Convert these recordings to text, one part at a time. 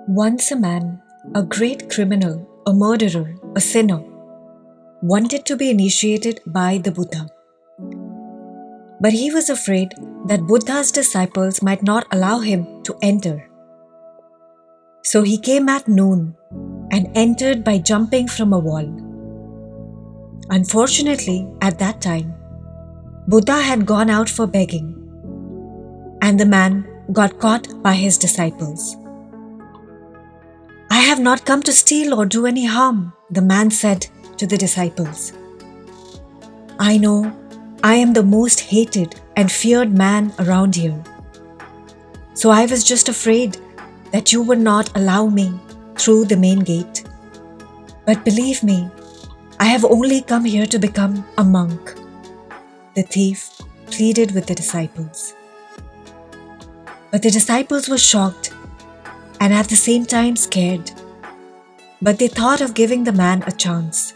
Once a man, a great criminal, a murderer, a sinner, wanted to be initiated by the Buddha. But he was afraid that Buddha's disciples might not allow him to enter. So he came at noon and entered by jumping from a wall. Unfortunately, at that time, Buddha had gone out for begging, and the man got caught by his disciples. "I have not come to steal or do any harm," the man said to the disciples. "I know I am the most hated and feared man around here. So I was just afraid that you would not allow me through the main gate. But believe me, I have only come here to become a monk." The thief pleaded with the disciples. But the disciples were shocked and at the same time scared. But they thought of giving the man a chance.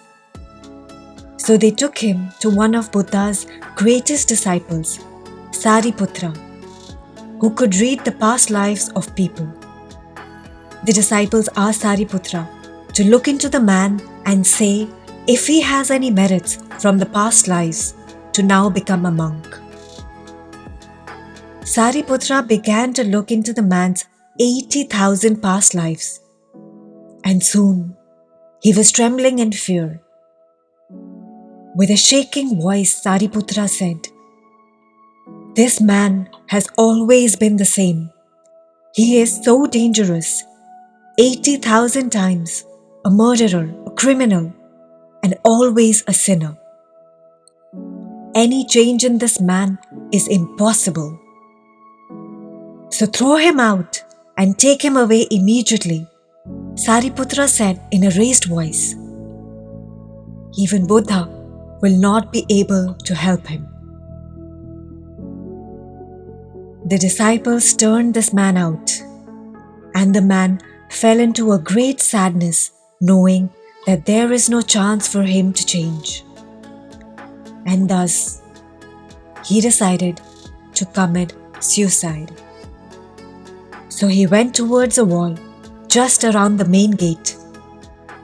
So they took him to one of Buddha's greatest disciples, Sariputra, who could read the past lives of people. The disciples asked Sariputra to look into the man and say if he has any merits from the past lives to now become a monk. Sariputra began to look into the man's 80,000 past lives, and soon he was trembling in fear. With a shaking voice, Sariputra said, "This man has always been the same. He is so dangerous, 80,000 times a murderer, a criminal, and always a sinner. Any change in this man is impossible. So throw him out and take him away immediately," Sariputra said in a raised voice. "Even Buddha will not be able to help him." The disciples turned this man out, and the man fell into a great sadness, knowing that there is no chance for him to change. And thus, he decided to commit suicide. So he went towards a wall just around the main gate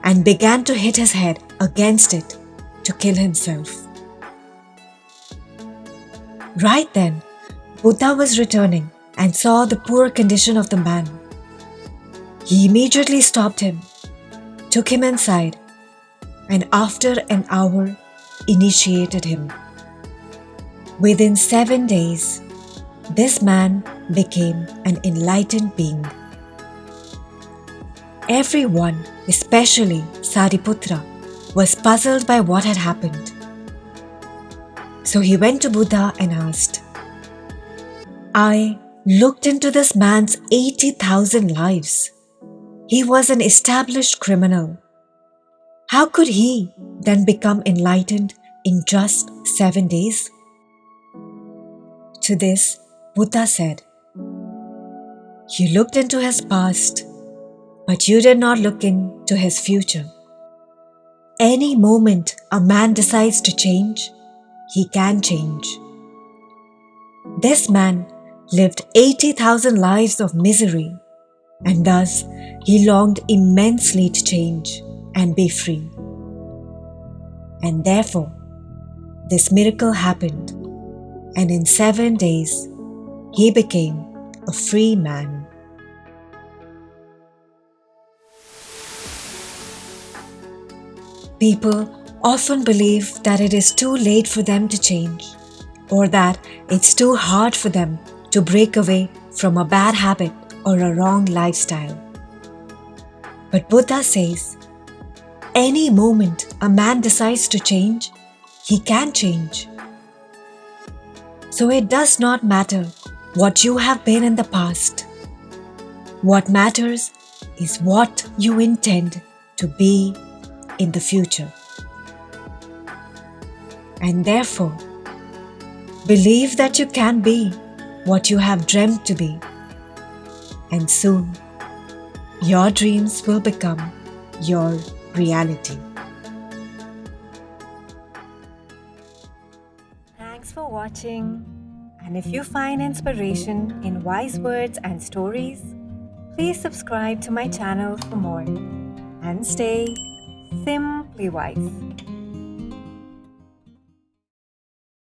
and began to hit his head against it to kill himself. Right then, Buddha was returning and saw the poor condition of the man. He immediately stopped him, took him inside, and after an hour initiated him. Within 7 days, this man became an enlightened being. Everyone, especially Sariputra, was puzzled by what had happened. So he went to Buddha and asked, "I looked into this man's 80,000 lives. He was an established criminal. How could he then become enlightened in just 7 days?" To this, Buddha said, "You looked into his past, but you did not look into his future. Any moment a man decides to change, he can change. This man lived 80,000 lives of misery, and thus he longed immensely to change and be free. And therefore, this miracle happened, and in 7 days, he became a free man." People often believe that it is too late for them to change, or that it's too hard for them to break away from a bad habit or a wrong lifestyle. But Buddha says, any moment a man decides to change, he can change. So it does not matter what you have been in the past. What matters is what you intend to be in the future. And therefore, believe that you can be what you have dreamt to be. And soon, your dreams will become your reality. Thanks for watching. And if you find inspiration in wise words and stories, Please subscribe to my channel for more and stay simply wise.